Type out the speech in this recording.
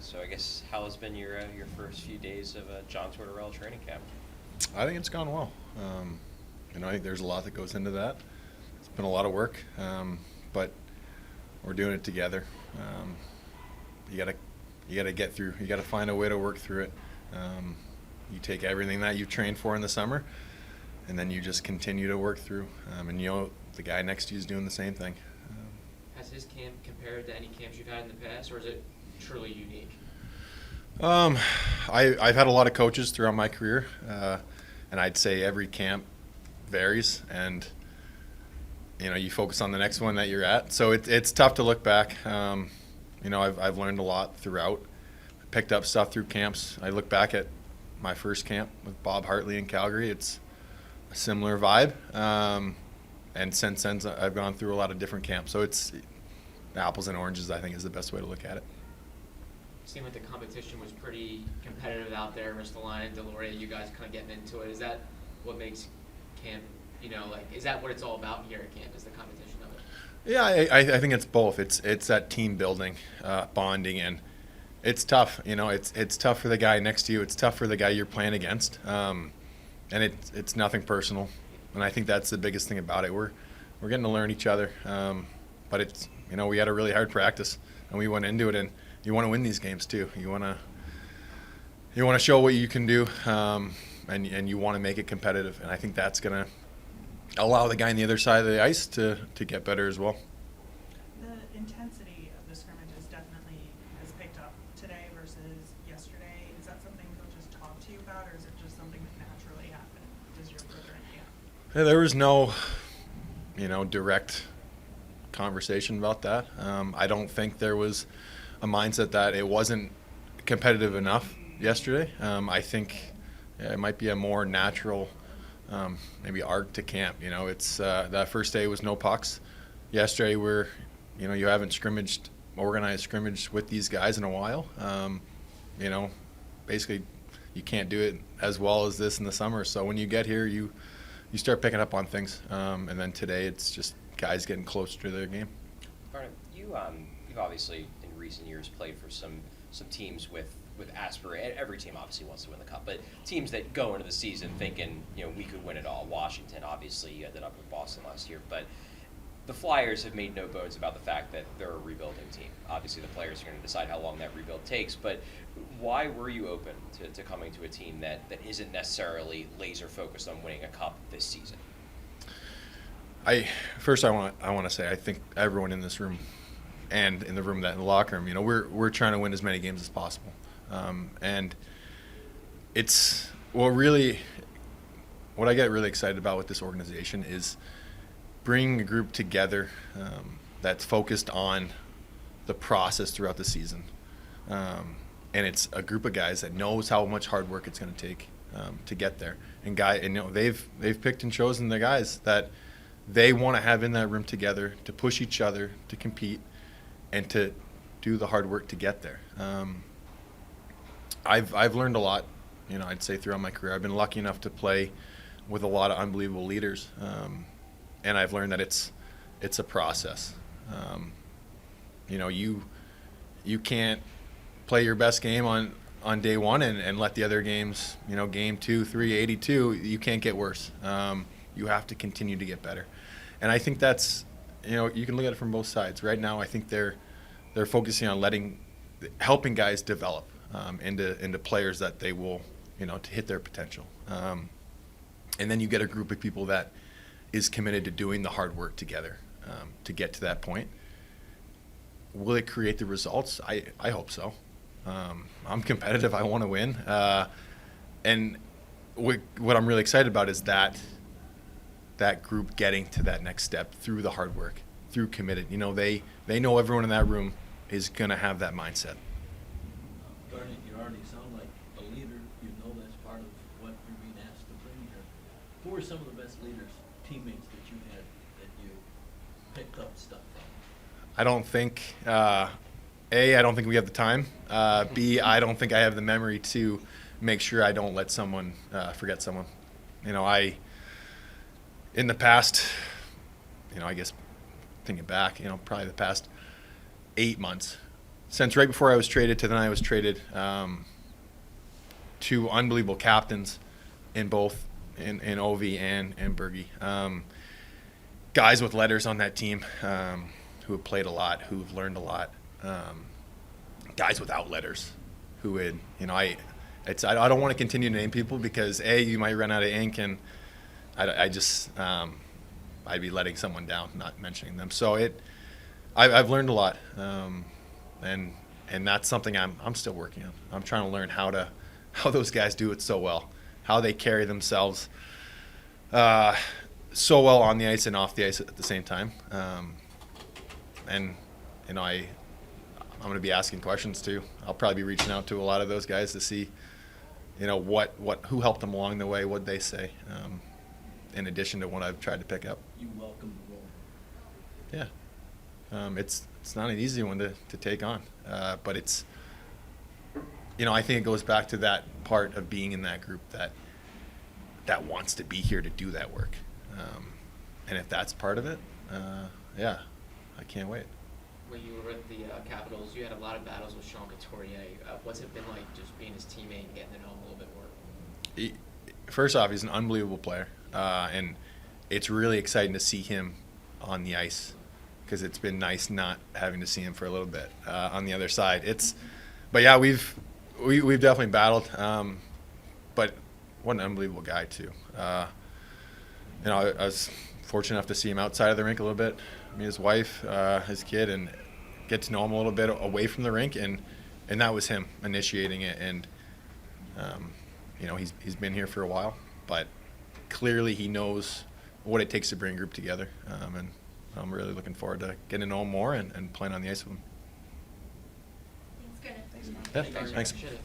So I guess how has been your first few days of John Tortorella training camp? I think it's gone well. I think there's a lot that goes into that. It's been a lot of work, but we're doing it together. You gotta get through. You gotta find a way to work through it. You take everything that you've trained for in the summer, and then you just continue to work through. And the guy next to you is doing the same thing. Has his camp compared to any camps you've had in the past, or is it truly unique? I've had a lot of coaches throughout my career, and I'd say every camp varies, and you focus on the next one that you're at. So it's tough to look back. I've learned a lot throughout. I picked up stuff through camps. I look back at my first camp with Bob Hartley in Calgary. It's a similar vibe, and since then I've gone through a lot of different camps. So it's apples and oranges, I think, is the best way to look at it. It seemed like the competition was pretty competitive out there. Ristolainen, Deloria, you guys kind of getting into it. Is that what makes camp, is that what it's all about here at camp, is the competition of it? Yeah, I think it's both. It's that team building, bonding, and it's tough. It's tough for the guy next to you. It's tough for the guy you're playing against, and it's nothing personal. And I think that's the biggest thing about it. We're getting to learn each other, but it's we had a really hard practice, and we went into it, and you want to win these games too. You want to show what you can do, and you want to make it competitive. And I think that's going to allow the guy on the other side of the ice to get better as well. The intensity of the scrimmages definitely has picked up today versus yesterday. Is that something coaches talk to you about, or is it just something that naturally happened as you're further in camp? Yeah, there was no, direct conversation about that. I don't think there was a mindset that it wasn't competitive enough yesterday. I think it might be a more natural maybe arc to camp. It's that first day was no pucks. Yesterday you haven't organized scrimmage with these guys in a while. Basically you can't do it as well as this in the summer. So when you get here, you start picking up on things. And then today it's just guys getting closer to their game. Garnet, you've obviously in recent years played for some teams with aspiration. Every team obviously wants to win the cup, but teams that go into the season thinking we could win it all. Washington, obviously, you ended up with Boston last year, but the Flyers have made no bones about the fact that they're a rebuilding team. Obviously, the players are going to decide how long that rebuild takes, but why were you open to coming to a team that isn't necessarily laser focused on winning a cup this season? I want to say I think everyone in this room and in the locker room, we're trying to win as many games as possible, and it's what I get really excited about with this organization is bringing a group together that's focused on the process throughout the season, and it's a group of guys that knows how much hard work it's going to take to get there, and they've picked and chosen the guys that they want to have in that room together to push each other, to compete, and to do the hard work to get there. I've learned a lot, I'd say throughout my career. I've been lucky enough to play with a lot of unbelievable leaders, and I've learned that it's a process. You can't play your best game on day one and let the other games, game 2, 3, 82, you can't get worse. You have to continue to get better. And I think that's, you can look at it from both sides. Right now, I think they're focusing on helping guys develop into players that they will, to hit their potential. And then you get a group of people that is committed to doing the hard work together to get to that point. Will it create the results? I hope so. I'm competitive. I want to win. And what I'm really excited about is that group getting to that next step through the hard work, through committed. They know everyone in that room is going to have that mindset. Garnet, you already sound like a leader. That's part of what you're being asked to bring here. Who are some of the best leaders, teammates that you had that you picked up stuff from? I don't think, A, I don't think we have the time. B, I don't think I have the memory to make sure I don't let someone forget someone. In the past, I guess thinking back, probably the past 8 months, since right before I was traded to then I was traded, two unbelievable captains in both in OV and Bergie. Guys with letters on that team who have played a lot, who have learned a lot. Guys without letters who would, I don't want to continue to name people because you might run out of ink, and I'd be letting someone down not mentioning them. So I've learned a lot, and that's something I'm still working on. I'm trying to learn how those guys do it so well, how they carry themselves so well on the ice and off the ice at the same time. And I'm going to be asking questions too. I'll probably be reaching out to a lot of those guys to see, who helped them along the way, what they say, in addition to what I've tried to pick up. You welcome the role. Yeah. It's not an easy one to take on, but it's, I think it goes back to that part of being in that group that wants to be here to do that work. And if that's part of it, I can't wait. When you were with the Capitals, you had a lot of battles with Sean Couturier. What's it been like just being his teammate and getting to know him a little bit more? First off, he's an unbelievable player, and it's really exciting to see him on the ice because it's been nice not having to see him for a little bit on the other side. But yeah, we've definitely battled, but what an unbelievable guy too. I was fortunate enough to see him outside of the rink a little bit, me, his wife, his kid, and get to know him a little bit away from the rink, and that was him initiating it. And he's been here for a while, but clearly he knows what it takes to bring a group together, and I'm really looking forward to getting to know him more and playing on the ice with him. Thanks, Garnet. Yeah, thanks. Appreciate it.